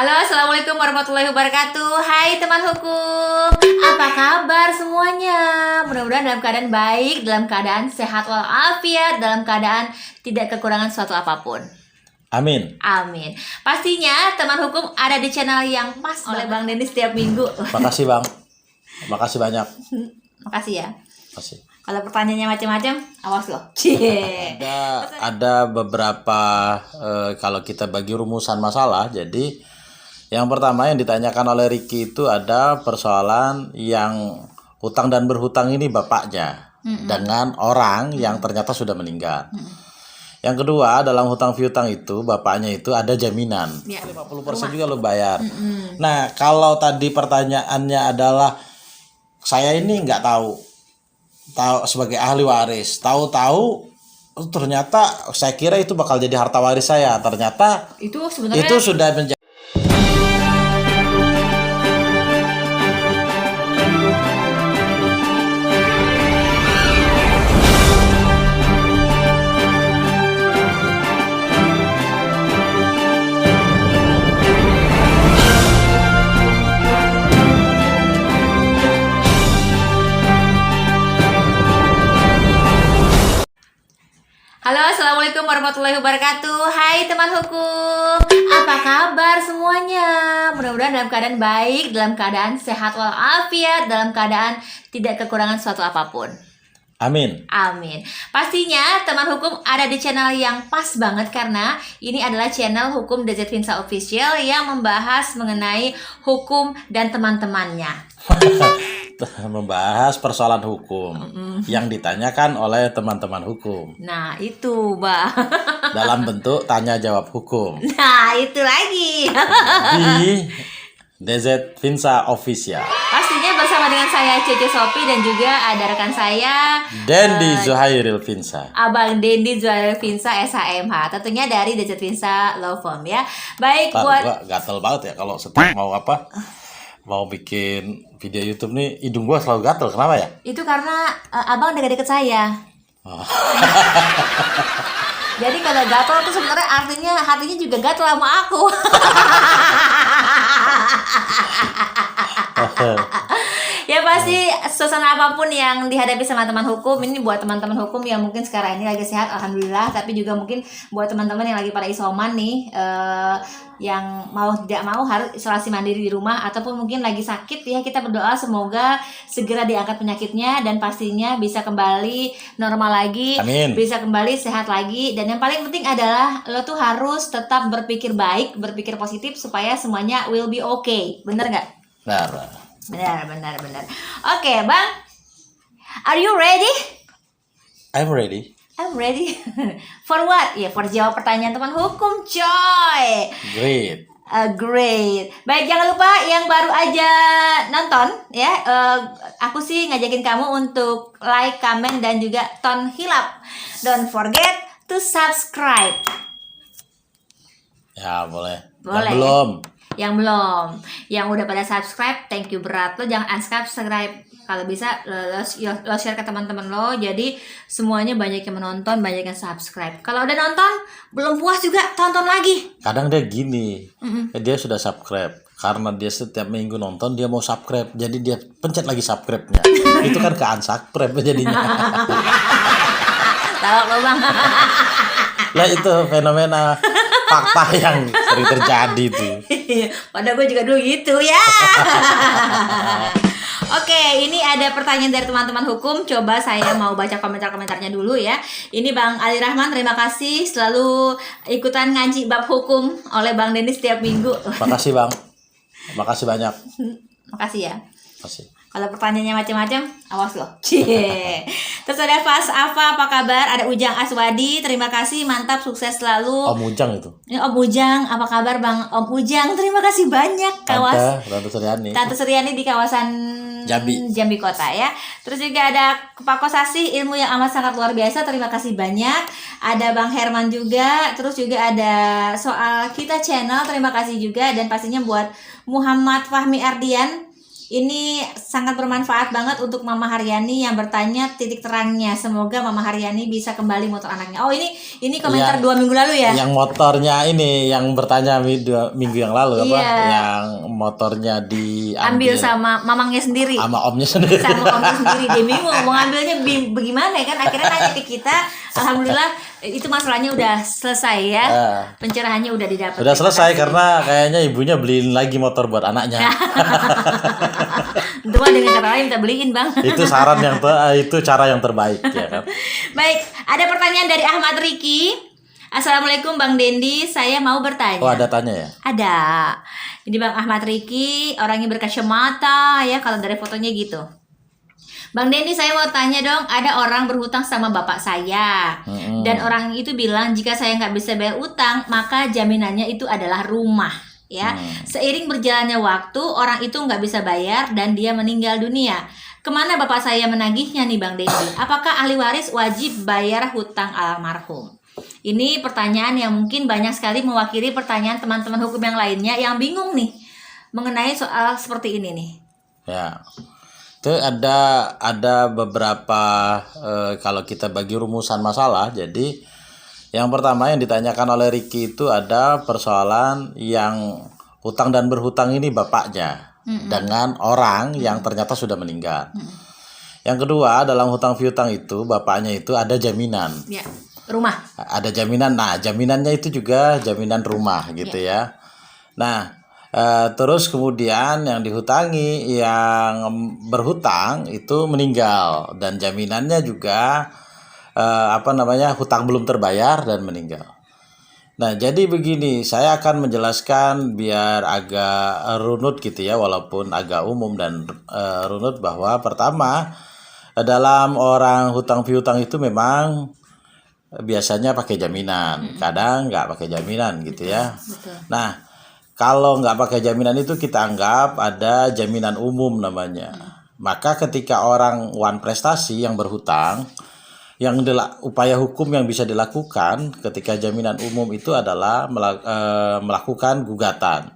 Halo, assalamualaikum warahmatullahi wabarakatuh. Hai teman hukum, apa kabar semuanya? Mudah-mudahan dalam keadaan baik, dalam keadaan sehat walafiat, dalam keadaan tidak kekurangan suatu apapun. Amin. Amin. Pastinya teman hukum ada di channel yang pas oleh Bang Denny setiap minggu. Makasih Bang. Makasih banyak. Makasih ya. Makasih. Kalau pertanyaannya macam-macam, awas loh. Cie. Ada beberapa kalau kita bagi rumusan masalah. Jadi yang pertama yang ditanyakan oleh Ricky itu ada persoalan yang hutang dan berhutang ini bapaknya dengan orang yang ternyata sudah meninggal. Yang kedua, dalam hutang piutang itu bapaknya itu ada jaminan. Ya. 50% juga lo bayar. Nah, kalau tadi pertanyaannya adalah saya ini nggak tahu sebagai ahli waris, tahu-tahu ternyata saya kira itu bakal jadi harta waris saya. Ternyata Itu sebenarnya itu sudah menjadi. Halo, assalamualaikum warahmatullahi wabarakatuh. Hai teman hukum, apa kabar semuanya? Mudah-mudahan dalam keadaan baik, dalam keadaan sehat walafiat, dalam keadaan tidak kekurangan suatu apapun. Amin. Amin. Pastinya teman hukum ada di channel yang pas banget karena ini adalah channel Hukum DZ Finsa Official yang membahas mengenai hukum dan teman-temannya. Membahas persoalan hukum yang ditanyakan oleh teman-teman hukum Nah, itu, Bah. dalam bentuk tanya jawab hukum Nah, itu lagi. di DZ Finsa Official. Pastinya bersama dengan saya Cece Sopi dan juga ada rekan saya Dendi Zuhairil Finsa. Abang Dendi Zuhairil Finsa SHMH. Tentunya dari DZ Finsa Law Firm ya. Baik Pak, buat gua gatel banget ya kalau setiap mau bikin video YouTube nih, hidung gua selalu gatel. Kenapa ya? itu karena abang deket-deket saya. Oh. Jadi kalau gatel itu sebenarnya artinya hatinya juga gatel sama aku. Ya pasti suasana apapun yang dihadapi sama teman hukum, ini buat teman-teman hukum yang mungkin sekarang ini lagi sehat alhamdulillah, tapi juga mungkin buat teman-teman yang lagi pada isoman nih, yang mau tidak mau harus isolasi mandiri di rumah ataupun mungkin lagi sakit ya, kita berdoa semoga segera diangkat penyakitnya dan pastinya bisa kembali normal lagi. Amin. Bisa kembali sehat lagi, dan yang paling penting adalah lo tuh harus tetap berpikir baik, berpikir positif supaya semuanya will be okay. Bener nggak? Benar. Oke, Bang. Are you ready? I'm ready. I'm ready. For what? Ya, for jawab pertanyaan teman hukum, coy. Great. Great. Baik, jangan lupa yang baru aja nonton ya. Aku sih ngajakin kamu untuk like, comment dan juga ton hilap. Don't forget to subscribe. Ya, boleh. Boleh. Yang belum. Yang udah pada subscribe, thank you berat. Lo jangan unsubscribe. Kalau bisa lo share ke teman-teman lo, jadi semuanya banyak yang menonton, banyak yang subscribe. Kalau udah nonton belum puas juga, tonton lagi. Kadang dia gini, dia sudah subscribe. Karena dia setiap minggu nonton, dia mau subscribe. Jadi dia pencet lagi subscribe-nya. Itu kan ke unsubscribe jadinya. Tahu lo, Bang. Lah itu fenomena fakta yang sering terjadi tuh. Padahal gue juga dulu gitu ya. Oke, ini ada pertanyaan dari teman-teman hukum. Coba saya mau baca komentar-komentarnya dulu ya. Ini Bang Ali Rahman, terima kasih selalu ikutan ngaji bab hukum oleh Bang Denny setiap minggu. Makasih Bang. Makasih banyak. Makasih ya. Makasih. Kalau pertanyaannya macam-macam, awas loh. Cie. Terus ada Fas Afa, apa kabar? Ada Ujang Aswadi, terima kasih, mantap, sukses selalu. Om Ujang itu. Ini Om Ujang, apa kabar Bang Om Ujang? Terima kasih banyak. Tante Suryani. Tante Suryani di kawasan Jambi Kota ya. Terus juga ada Pak Kosasih, ilmu yang amat sangat luar biasa, terima kasih banyak. Ada Bang Herman juga. Terus juga ada soal kita channel, terima kasih juga. Dan pastinya buat Muhammad Fahmi Ardian, Ini sangat bermanfaat banget untuk Mama Haryani yang bertanya titik terangnya. Semoga Mama Haryani bisa kembali motor anaknya. Oh, ini komentar 2 minggu lalu ya? Yang motornya ini yang bertanya minggu yang lalu apa? Iya. Yang motornya Ambil sama mamangnya sendiri. sama omnya sendiri. Sama omnya sendiri. Dia bingung mau ngambilnya bagaimana ya kan? Akhirnya nanya ke kita. Alhamdulillah itu masalahnya udah selesai ya. Pencerahannya udah didapat. Udah selesai karena kayaknya ibunya beliin lagi motor buat anaknya. Itu mah dengan kata lain minta beliin bang. Itu saran itu cara yang terbaik ya kan. Baik, ada pertanyaan dari Ahmad Riki. Assalamualaikum Bang Dendi, saya mau bertanya. Oh, ada tanya ya? Ada. Ini Bang Ahmad Riki, orangnya berkacamata ya, kalau dari fotonya gitu. Bang Dendi, saya mau tanya dong, ada orang berhutang sama bapak saya. Dan orang itu bilang jika saya nggak bisa bayar utang, maka jaminannya itu adalah rumah. Ya, seiring berjalannya waktu, orang itu nggak bisa bayar dan dia meninggal dunia. Kemana bapak saya menagihnya nih Bang Dendi? Apakah ahli waris wajib bayar hutang almarhum? Ini pertanyaan yang mungkin banyak sekali mewakili pertanyaan teman-teman hukum yang lainnya yang bingung nih mengenai soal seperti ini nih. Ya, itu ada beberapa kalau kita bagi rumusan masalah. Jadi yang pertama yang ditanyakan oleh Ricky itu ada persoalan yang hutang dan berhutang ini bapaknya dengan orang yang ternyata sudah meninggal. Yang kedua, dalam hutang piutang itu bapaknya itu ada jaminan. Ya, rumah. Ada jaminan. Nah, jaminannya itu juga jaminan rumah gitu ya. Nah, terus kemudian yang dihutangi, yang berhutang itu meninggal dan jaminannya juga hutang belum terbayar dan meninggal. Nah, jadi begini, saya akan menjelaskan biar agak runut gitu ya, walaupun agak umum dan runut, bahwa pertama dalam orang hutang piutang itu memang biasanya pakai jaminan, kadang nggak pakai jaminan gitu ya. Betul. Nah, kalau nggak pakai jaminan itu kita anggap ada jaminan umum namanya. Maka ketika orang wan prestasi yang berhutang, yang upaya hukum yang bisa dilakukan ketika jaminan umum itu adalah melakukan gugatan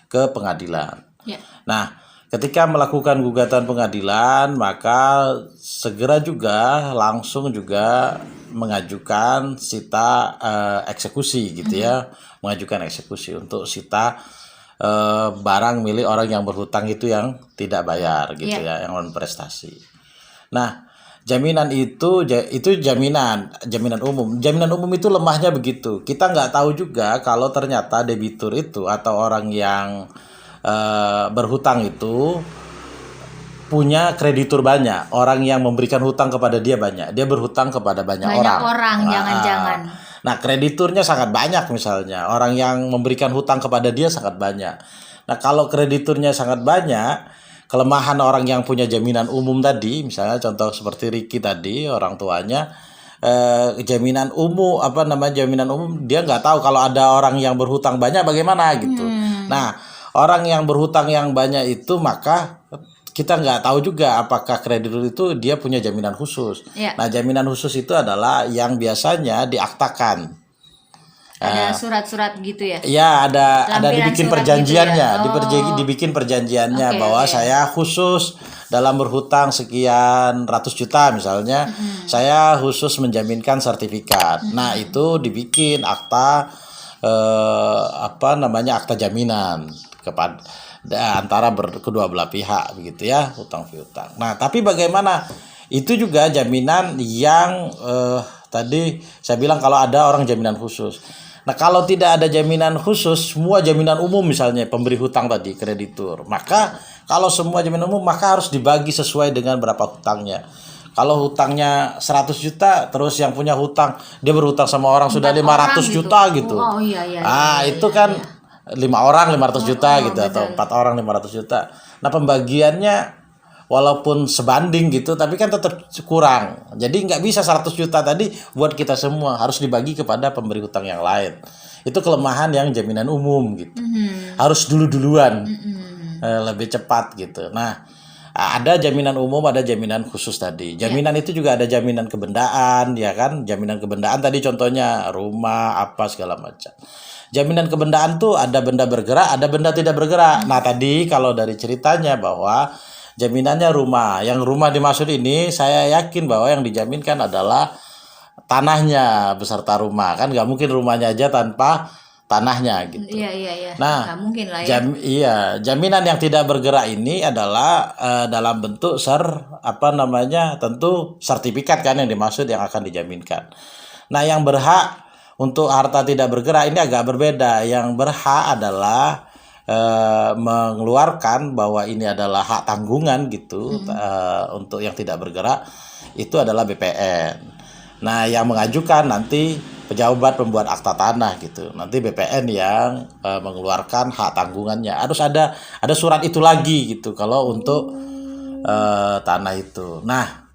ke pengadilan. Ya. Nah, ketika melakukan gugatan pengadilan, maka segera juga langsung juga mengajukan sita eksekusi gitu ya, mengajukan eksekusi untuk sita barang milik orang yang berhutang itu yang tidak bayar gitu ya, yang non prestasi. Nah, jaminan itu jaminan umum. Jaminan umum itu lemahnya begitu. Kita nggak tahu juga kalau ternyata debitur itu atau orang yang berhutang itu punya kreditur banyak. Orang yang memberikan hutang kepada dia banyak. Dia berhutang kepada banyak orang. Jangan-jangan. Nah, krediturnya sangat banyak misalnya. Orang yang memberikan hutang kepada dia sangat banyak. Nah, kalau krediturnya sangat banyak, kelemahan orang yang punya jaminan umum tadi, misalnya contoh seperti Ricky tadi, orang tuanya jaminan umum dia nggak tahu kalau ada orang yang berhutang banyak bagaimana gitu. Nah, orang yang berhutang yang banyak itu maka kita nggak tahu juga apakah kreditur itu dia punya jaminan khusus. Ya. Nah, jaminan khusus itu adalah yang biasanya diaktakan. Ada surat-surat gitu ya? Ya, ada dibikin perjanjiannya, gitu ya? dibikin perjanjiannya bahwa saya khusus dalam berhutang sekian ratus juta misalnya, saya khusus menjaminkan sertifikat. Nah, itu dibikin akta akta jaminan kepada antara kedua belah pihak begitu ya, hutang piutang. Nah, tapi bagaimana? Itu juga jaminan yang tadi saya bilang kalau ada orang jaminan khusus. Nah, kalau tidak ada jaminan khusus, semua jaminan umum misalnya pemberi hutang tadi, kreditur. Maka kalau semua jaminan umum maka harus dibagi sesuai dengan berapa hutangnya. Kalau hutangnya 100 juta, terus yang punya hutang dia berhutang sama orang sudah 500 juta gitu. Oh iya. Itu kan 5 orang 500 juta gitu, atau 4 orang 500 juta. Nah, pembagiannya walaupun sebanding gitu, tapi kan tetap kurang. Jadi nggak bisa 100 juta tadi buat kita semua, harus dibagi kepada pemberi hutang yang lain. Itu kelemahan yang jaminan umum gitu. Harus duluan, lebih cepat gitu. Nah, ada jaminan umum, ada jaminan khusus tadi. Jaminan itu juga ada jaminan kebendaan, ya kan? Jaminan kebendaan tadi contohnya rumah apa segala macam. jaminan kebendaan tuh ada benda bergerak, ada benda tidak bergerak. Nah, tadi kalau dari ceritanya bahwa jaminannya rumah. Yang rumah dimaksud ini saya yakin bahwa yang dijaminkan adalah tanahnya beserta rumah. Kan nggak mungkin rumahnya aja tanpa tanahnya gitu. Iya. Nah, Nggak mungkin lah ya. jaminan yang tidak bergerak ini adalah dalam bentuk tentu sertifikat kan yang dimaksud yang akan dijaminkan. Nah, yang berhak untuk harta tidak bergerak ini agak berbeda. Yang berhak adalah mengeluarkan bahwa ini adalah hak tanggungan gitu untuk yang tidak bergerak itu adalah BPN. Nah, yang mengajukan nanti pejabat pembuat akta tanah gitu. Nanti BPN yang mengeluarkan hak tanggungannya. Harus ada surat itu lagi gitu kalau untuk tanah itu. Nah,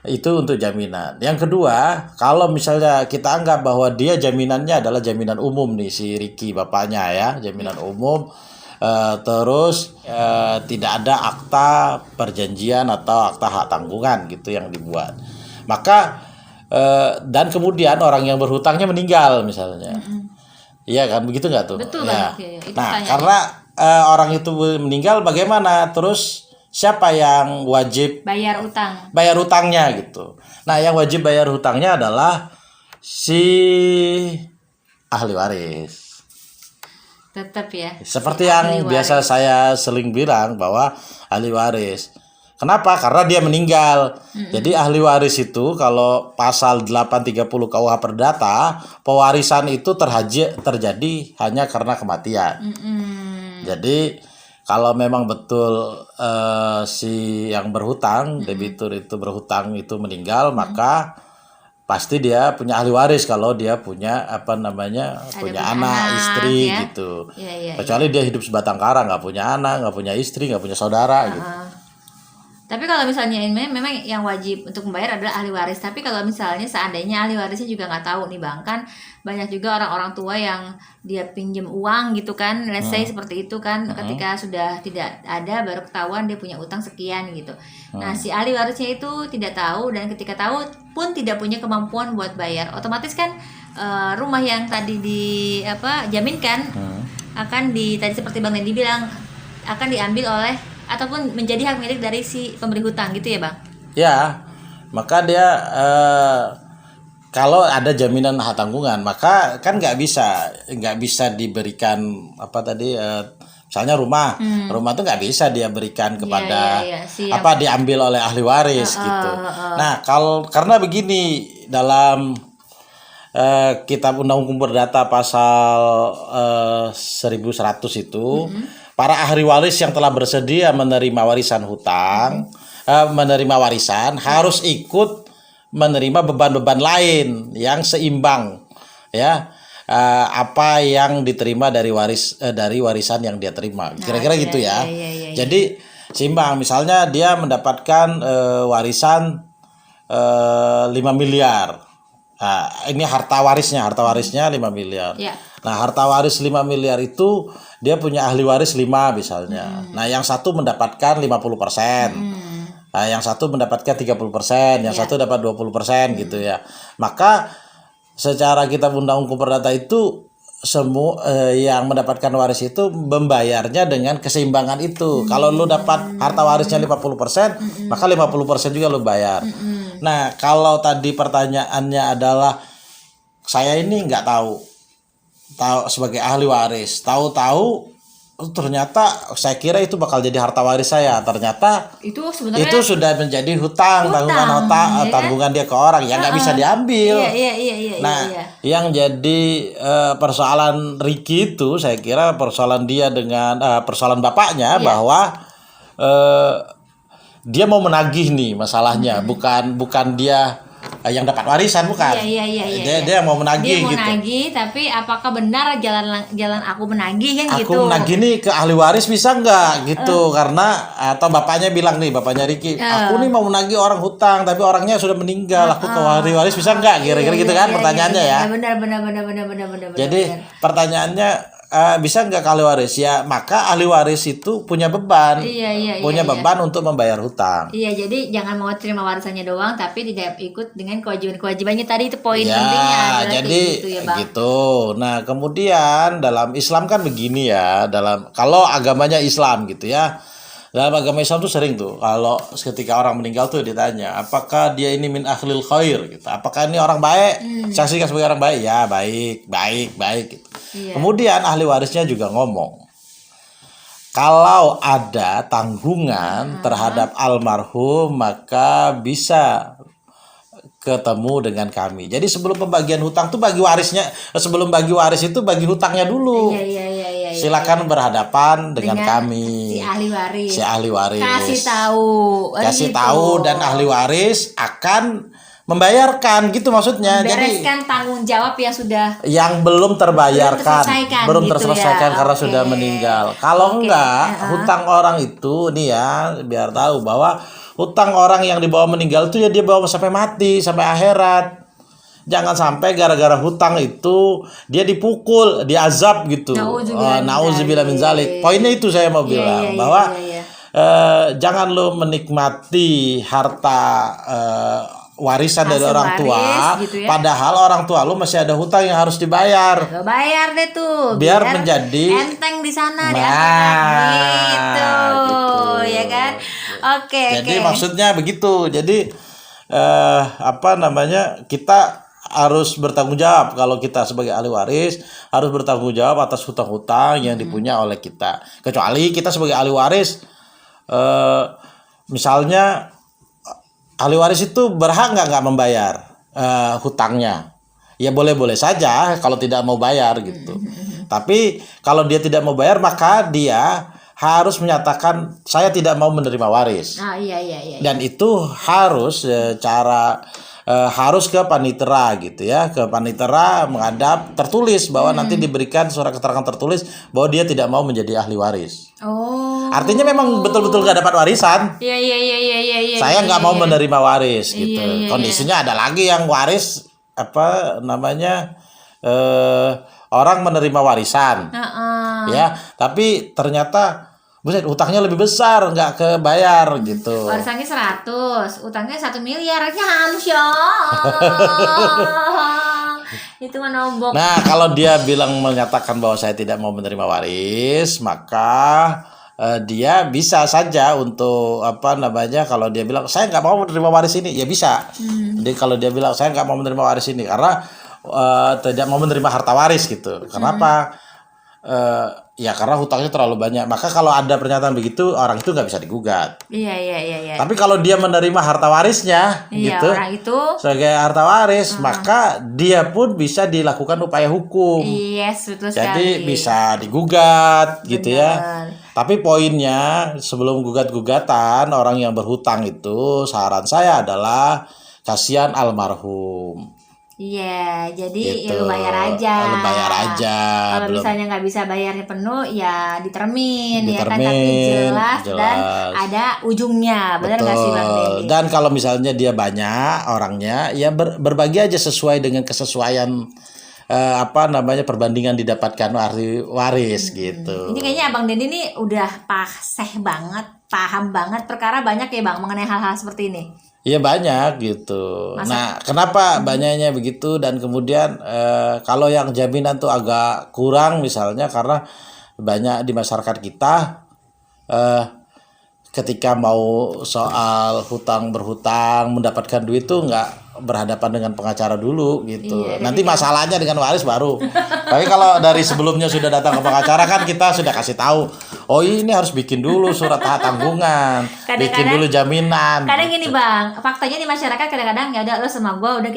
itu untuk jaminan. Yang kedua, kalau misalnya kita anggap bahwa dia jaminannya adalah jaminan umum nih si Ricky bapaknya ya, jaminan umum terus tidak ada akta perjanjian atau akta hak tanggungan gitu yang dibuat. Maka dan kemudian orang yang berhutangnya meninggal misalnya. Iya kan begitu nggak tuh? Betul ya. banget. Ya, Nah, karena orang itu meninggal bagaimana? Terus siapa yang wajib bayar utang? Bayar hutangnya gitu. Nah, yang wajib bayar hutangnya adalah si ahli waris. Tetap ya. Seperti yang biasa saya sering bilang bahwa ahli waris. Kenapa? Karena dia meninggal. Jadi ahli waris itu kalau pasal 830 KUH Perdata, pewarisan itu terjadi hanya karena kematian. Jadi kalau memang betul si yang berhutang, debitur itu berhutang itu meninggal, maka pasti dia punya ahli waris kalau dia punya punya anak, istri ya? gitu. Ya. Kecuali dia hidup sebatang kara, nggak punya anak, nggak punya istri, nggak punya saudara gitu. Tapi kalau misalnya ini memang yang wajib untuk membayar adalah ahli waris. Tapi kalau misalnya seandainya ahli warisnya juga nggak tahu nih bang, kan banyak juga orang-orang tua yang dia pinjam uang gitu kan, let's say seperti itu kan, ketika sudah tidak ada baru ketahuan dia punya utang sekian gitu. Nah si ahli warisnya itu tidak tahu dan ketika tahu pun tidak punya kemampuan buat bayar, otomatis kan rumah yang tadi jaminkan akan tadi seperti bang Nendi bilang akan diambil oleh ataupun menjadi hak milik dari si pemberi hutang gitu ya bang? Ya, maka dia kalau ada jaminan hak tanggungan maka kan nggak bisa diberikan misalnya rumah tuh nggak bisa dia berikan kepada diambil oleh ahli waris gitu. Nah karena begini dalam Kitab Undang Hukum Perdata pasal 1100 itu para ahli waris yang telah bersedia menerima warisan hutang, menerima warisan harus ikut menerima beban-beban lain yang seimbang, ya apa yang diterima dari warisan yang dia terima, kira-kira gitu ya. Jadi seimbang, misalnya dia mendapatkan warisan 5 miliar. Nah, ini harta warisnya 5 miliar. Nah, harta waris 5 miliar itu dia punya ahli waris 5 misalnya. Nah, yang satu mendapatkan 50%. Nah, yang satu mendapatkan 30%, yang satu dapat 20% gitu ya. Maka secara Kitab Undang Hukum Perdata itu semua yang mendapatkan waris itu membayarnya dengan keseimbangan itu. Kalau lu dapat harta warisnya 50%, maka 50% juga lu bayar. Nah, kalau tadi pertanyaannya adalah saya ini nggak tahu sebagai ahli waris, tahu ternyata saya kira itu bakal jadi harta waris saya, ternyata itu sudah menjadi tanggungan dia ke orang yang nggak bisa diambil. Yang jadi persoalan Ricky itu saya kira persoalan dia dengan persoalan bapaknya bahwa dia mau menagih nih masalahnya, bukan dia yang dapat warisan, bukan. Dia mau menagih gitu. Dia mau menagih, tapi apakah benar jalan aku menagih kan gitu. Aku menagih nih ke ahli waris bisa nggak gitu, karena atau bapaknya bilang nih, bapaknya Ricky, aku nih mau menagih orang hutang tapi orangnya sudah meninggal, aku ke ahli waris bisa nggak, kira-kira gitu kan pertanyaannya ya. Benar. Jadi pertanyaannya bisa nggak ke ahli waris? Ya maka ahli waris itu punya beban, punya beban untuk membayar hutang. Iya, jadi jangan mau terima warisannya doang, tapi tidak ikut dengan kewajiban-kewajibannya tadi, itu poin Ya, pentingnya adalah jadi kayak gitu ya Bang. gitu. Nah, kemudian dalam Islam kan begini ya, kalau agamanya Islam gitu ya. Dalam agama Islam tuh sering tuh kalau ketika orang meninggal tuh ditanya, apakah dia ini min akhlil khair gitu. Apakah ini orang baik? Saksikan sebagai orang baik? Ya, baik gitu. Iya. Kemudian ahli warisnya juga ngomong, kalau ada tanggungan terhadap almarhum maka bisa ketemu dengan kami. Jadi sebelum pembagian hutang tuh sebelum bagi waris itu bagi hutangnya dulu. Iya. Silakan berhadapan dengan kami. Si ahli waris. Kasih tahu dan ahli waris akan membayarkan gitu maksudnya. Bereskan tanggung jawab yang belum terbayarkan, belum terselesaikan karena Oke. sudah meninggal. Kalau enggak, hutang orang itu nih ya, biar tahu bahwa hutang orang yang dibawa meninggal itu ya dia bawa sampai mati, sampai akhirat. Jangan sampai gara-gara hutang itu dia dipukul, diazab gitu. Nauzubillah min zalik. Poinnya itu saya mau bilang bahwa jangan lo menikmati harta warisan dari orang tua, gitu ya. Padahal orang tua lu masih ada hutang yang harus dibayar. Lo bayar deh tuh. Biar menjadi enteng di sana gitu, ya kan? Oke. Jadi maksudnya begitu. Jadi kita harus bertanggung jawab. Kalau kita sebagai ahli waris harus bertanggung jawab atas hutang-hutang yang dipunya oleh kita. Kecuali kita sebagai ahli waris, misalnya ahli waris itu berhak nggak membayar hutangnya? Ya boleh-boleh saja kalau tidak mau bayar gitu. Tapi kalau dia tidak mau bayar maka dia harus menyatakan saya tidak mau menerima waris. Iya. Dan itu harus harus ke panitera gitu ya, ke panitera menghadap tertulis bahwa nanti diberikan surat keterangan tertulis bahwa dia tidak mau menjadi ahli waris. Artinya memang betul-betul gak dapat warisan. Iya. Saya nggak mau menerima waris gitu. Kondisinya ada lagi yang waris orang menerima warisan. Ya, tapi ternyata buset, utangnya lebih besar, nggak kebayar gitu. Warisannya 100, utangnya 1 miliar aja itu menombok. Nah, kalau dia menyatakan bahwa saya tidak mau menerima waris, maka dia bisa saja untuk kalau dia bilang saya nggak mau menerima waris ini, ya bisa. Jadi kalau dia bilang saya nggak mau menerima waris ini karena tidak mau menerima harta waris gitu. Kenapa? Ya karena hutangnya terlalu banyak. Maka kalau ada pernyataan begitu, orang itu nggak bisa digugat. Iya. Tapi kalau dia menerima harta warisnya, gitu, orang itu sebagai harta waris, maka dia pun bisa dilakukan upaya hukum. Yes, betul sekali. Jadi bisa digugat, gitu ya. Tapi poinnya sebelum gugat-gugatan orang yang berhutang itu, saran saya adalah kasihan almarhum. Iya, jadi gitu. Lu bayar aja. Kalau belum. Misalnya nggak bisa bayarnya penuh, ya ditermin ya kan, tapi jelas dan ada ujungnya, benar nggak sih Bang Deddy? Dan kalau misalnya dia banyak orangnya, ya berbagi aja sesuai dengan kesesuaian perbandingan didapatkan ahli waris gitu. Ini kayaknya Abang Deddy ini udah paham banget perkara banyak ya Bang mengenai hal-hal seperti ini. Iya banyak gitu. Nah, kenapa banyaknya begitu? Dan kemudian kalau yang jaminan tuh agak kurang misalnya karena banyak di masyarakat kita ketika mau soal berhutang mendapatkan duit tuh nggak berhadapan dengan pengacara dulu gitu. Nanti masalahnya dengan waris baru. Tapi kalau dari sebelumnya sudah datang ke pengacara kan kita sudah kasih tahu, oh ini harus bikin dulu surat tanggungan, bikin dulu jaminan. Kadang gini Bang, faktanya di masyarakat kadang-kadang ya udah lo sama gue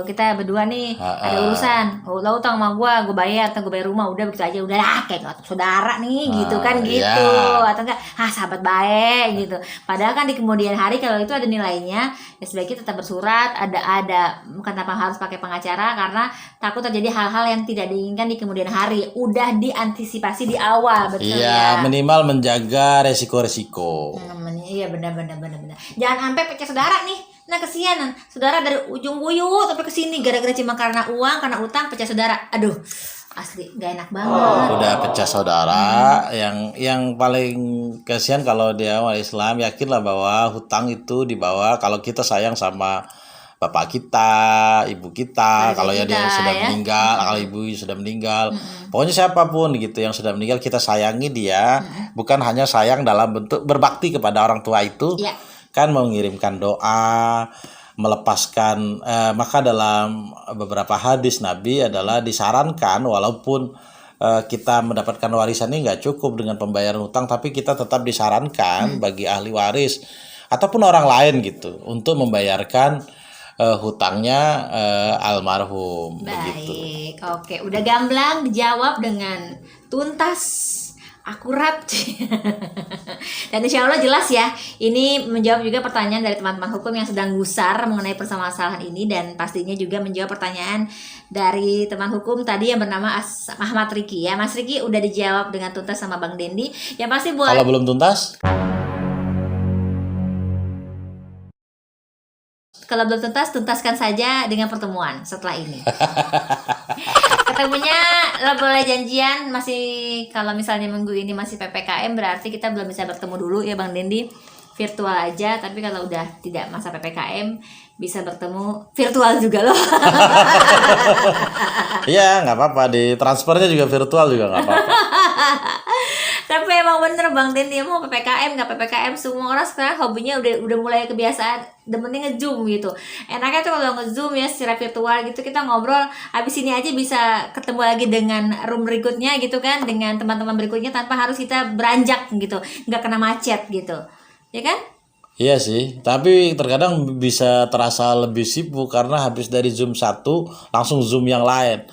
kita berdua nih ada urusan, lo utang sama gue bayar rumah udah begitu aja udah kayak saudara nih gitu kan gitu, atau enggak sahabat baik gitu. Padahal kan di kemudian hari kalau itu ada nilainya ya sebaiknya tetap bersurat. Ada kenapa harus pakai pengacara karena takut terjadi hal-hal yang tidak diinginkan di kemudian hari. Udah diantisipasi di awal, betul ya. Minimal menjaga resiko-resiko. Iya benar. Jangan sampai pecah saudara nih. Nah kesian saudara dari ujung buyut sampai ke sini gara-gara cuma karena uang, karena utang pecah saudara. Aduh, Asli gak enak banget. Udah pecah saudara. Yang paling kasihan kalau dia orang Islam, yakinlah bahwa hutang itu dibawa kalau kita sayang sama bapak kita, ibu kita, Keluarga kalau ya dia kita, sudah ya. meninggal, kalau ibu sudah meninggal, pokoknya siapapun gitu yang sudah meninggal kita sayangi dia, bukan hanya sayang dalam bentuk berbakti kepada orang tua itu, Iya. kan mengirimkan doa, melepaskan, maka dalam beberapa hadis Nabi adalah disarankan walaupun kita mendapatkan warisan ini nggak cukup dengan pembayaran hutang, tapi kita tetap disarankan bagi ahli waris ataupun orang lain gitu untuk membayarkan hutangnya almarhum begitu. Baik, oke. Udah gamblang dijawab dengan tuntas, akurat. Dan insya Allah jelas ya. Ini menjawab juga pertanyaan dari teman-teman hukum yang sedang gusar mengenai permasalahan ini. Dan pastinya juga menjawab pertanyaan dari teman hukum tadi yang bernama Ahmad Riki ya. Mas Riki udah dijawab dengan tuntas sama Bang Dendi. Yang pasti buat... Kalau belum tuntas? Kalau belum tuntas, tuntaskan saja dengan pertemuan setelah ini. Ketemunya lo boleh janjian masih, kalau misalnya minggu ini masih PPKM berarti kita belum bisa bertemu dulu ya Bang Dendi, virtual aja. Tapi kalau udah tidak masa PPKM bisa bertemu virtual juga loh. Iya, nggak apa-apa, di transfernya juga virtual juga nggak apa-apa. Tapi emang bener Bang Dendi, mau PPKM nggak PPKM, semua orang sekarang hobinya udah mulai kebiasaan demennya nge-zoom gitu. Enaknya tuh kalau nge-zoom ya secara virtual gitu, kita ngobrol habis ini aja bisa ketemu lagi dengan room berikutnya gitu kan, dengan teman-teman berikutnya tanpa harus kita beranjak gitu, nggak kena macet gitu, ya kan? Iya sih, tapi terkadang bisa terasa lebih sibuk karena habis dari Zoom satu langsung Zoom yang lain.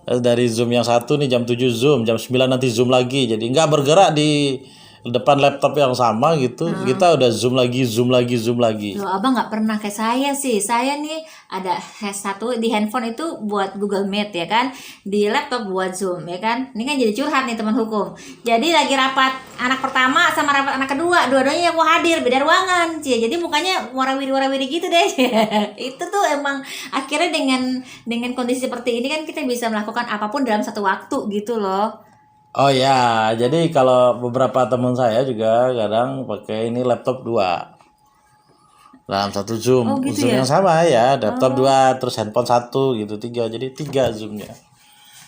Dari Zoom yang satu nih jam 7 Zoom, jam 9 nanti Zoom lagi. Jadi nggak bergerak di depan laptop yang sama gitu. Kita udah Zoom lagi, Zoom lagi, Zoom lagi. Loh, abang nggak pernah kayak saya sih. Saya nih ada satu di handphone itu buat Google Meet ya kan, di laptop buat Zoom ya kan. Ini kan jadi curhat nih teman hukum. Jadi lagi rapat anak pertama sama rapat anak kedua, dua-duanya yang mau hadir beda ruangan, Cie. Jadi mukanya warawiri-warawiri gitu deh. Itu tuh emang akhirnya dengan kondisi seperti ini kan kita bisa melakukan apapun dalam satu waktu gitu loh. Oh ya, jadi kalau beberapa teman saya juga kadang pakai ini laptop 2 dalam satu Zoom. Oh, gitu Zoom ya? yang sama ya, laptop 2 terus handphone 1 gitu, 3. Jadi 3 Zoomnya.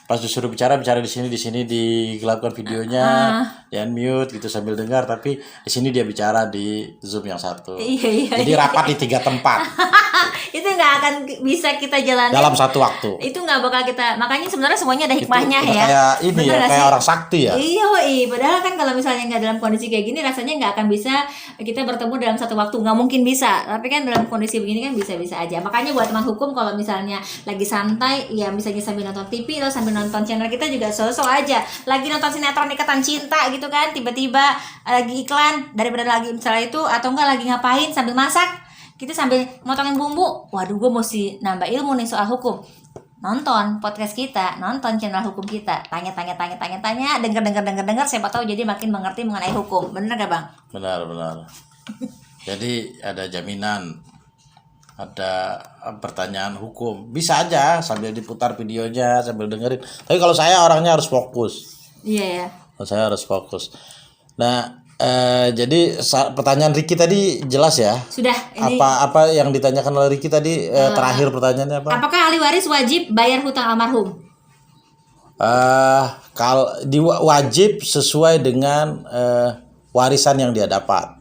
Pas disuruh bicara di sini digelapkan videonya, di unmute gitu sambil dengar, tapi di sini dia bicara di Zoom yang satu. Iya. Jadi rapat di 3 tempat Itu nggak akan bisa kita jalani dalam satu waktu. itu, nggak bakal kita, makanya sebenarnya semuanya ada hikmahnya Itu ya. kayak ini Bener ya, nggak kayak sih? orang sakti ya. Iya, padahal kan kalau misalnya nggak dalam kondisi kayak gini rasanya nggak akan bisa kita bertemu dalam satu waktu, nggak mungkin bisa. Tapi kan dalam kondisi begini kan bisa-bisa aja. Makanya buat teman hukum kalau misalnya lagi santai ya misalnya sambil nonton TV atau sambil nonton channel kita juga sosok aja lagi nonton sinetron Ikatan Cinta gitu kan, tiba-tiba lagi iklan daripada lagi misalnya itu, atau enggak lagi ngapain sambil masak kita sambil motongin bumbu, waduh gue mesti nambah ilmu nih soal hukum, nonton podcast kita, nonton channel hukum kita, tanya, denger, siapa tahu jadi makin mengerti mengenai hukum. Bener gak Bang? Benar. Jadi ada jaminan, ada pertanyaan hukum, bisa aja sambil diputar videonya sambil dengerin. Tapi kalau saya orangnya harus fokus. Iya ya. Kalau saya harus fokus. Nah, jadi pertanyaan Ricky tadi jelas ya. Sudah. Ini Apa yang ditanyakan oleh Ricky tadi, terakhir pertanyaannya apa? apakah ahli waris wajib bayar hutang almarhum? Kalau wajib sesuai dengan warisan yang dia dapat.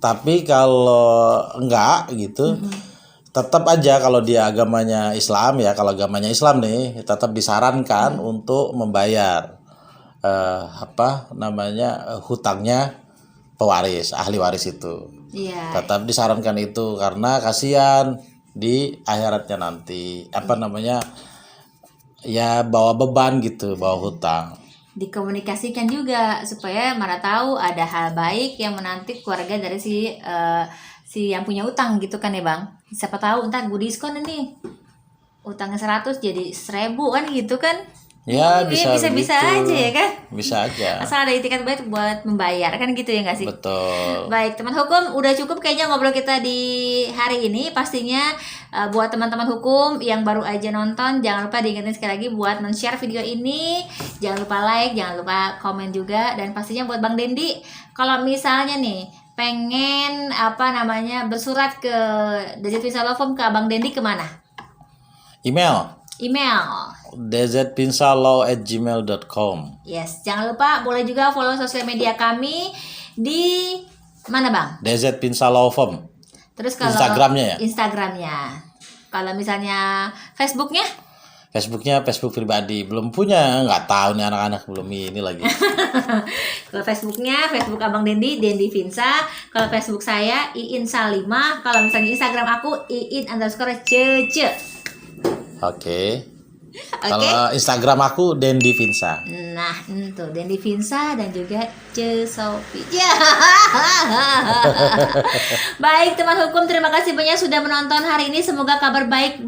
Tapi kalau enggak gitu, tetap aja kalau dia agamanya Islam ya, kalau agamanya Islam nih tetap disarankan untuk membayar hutangnya pewaris, ahli waris itu. Iya. Tetap disarankan itu karena kasihan di akhiratnya nanti ya bawa beban gitu, bawa hutang. Dikomunikasikan juga supaya mana tahu ada hal baik yang menanti keluarga dari si yang punya utang gitu kan ya Bang. Siapa tahu entar gue diskon nih, utangnya 100 jadi 1000 kan gitu kan. Ya bisa bisa begitu. aja ya kan. Bisa aja. Asal ada itikat baik buat membayar kan gitu ya nggak sih? Betul. Baik, teman hukum, udah cukup kayaknya ngobrol kita di hari ini. Pastinya buat teman-teman hukum yang baru aja nonton, jangan lupa diingetin sekali lagi buat men-share video ini. Jangan lupa like, jangan lupa komen juga. Dan pastinya buat Bang Dendi, kalau misalnya nih pengen bersurat ke Desert Visa Law Firm ke Bang Dendi kemana? Email Email. desertpinsalaw@gmail.com. Yes, jangan lupa boleh juga follow sosial media kami di mana Bang? Desert Pinsa Law Firm. Terus kalau Instagramnya ya? Instagramnya. Kalau misalnya Facebooknya? Facebooknya Facebook pribadi. Belum punya, nggak tahu nih anak-anak belum ini lagi. Kalau Facebooknya, Facebook Abang Dendi, Dendi Vinsa. Kalau Facebook saya, Iin Salima. Kalau misalnya Instagram aku, Iin_cece. Oke. Kalau Instagram aku Dendi Vinsa. Nah, itu Dendi Vinsa dan juga Ce Sofi. Ya. Baik teman hukum, terima kasih banyak sudah menonton hari ini. Semoga kabar baik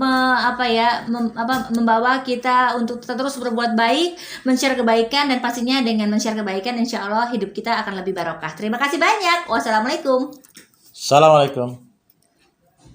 membawa kita untuk terus berbuat baik, men-share kebaikan, dan pastinya dengan men-share kebaikan insya Allah hidup kita akan lebih barokah. Terima kasih banyak. Wassalamualaikum. Assalamualaikum.